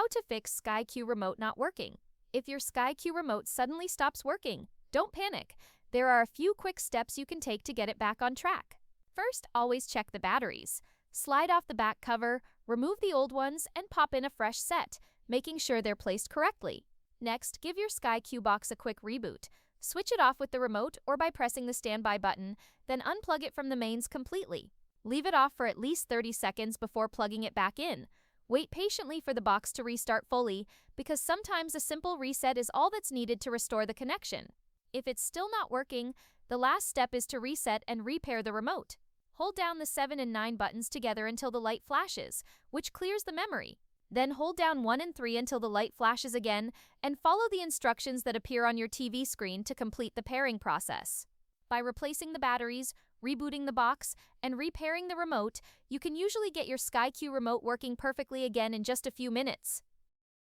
How to fix SkyQ remote not working. If your SkyQ remote suddenly stops working, don't panic. There are a few quick steps you can take to get it back on track. First, always check the batteries. Slide off the back cover, remove the old ones, and pop in a fresh set, making sure they're placed correctly. Next, give your SkyQ box a quick reboot. Switch it off with the remote or by pressing the standby button, then unplug it from the mains completely. Leave it off for at least 30 seconds before plugging it back in. Wait patiently for the box to restart fully, because sometimes a simple reset is all that's needed to restore the connection. If it's still not working, the last step is to reset and repair the remote. Hold down the 7 and 9 buttons together until the light flashes, which clears the memory. Then hold down 1 and 3 until the light flashes again, and follow the instructions that appear on your TV screen to complete the pairing process. By replacing the batteries, rebooting the box, and repairing the remote, you can usually get your SkyQ remote working perfectly again in just a few minutes.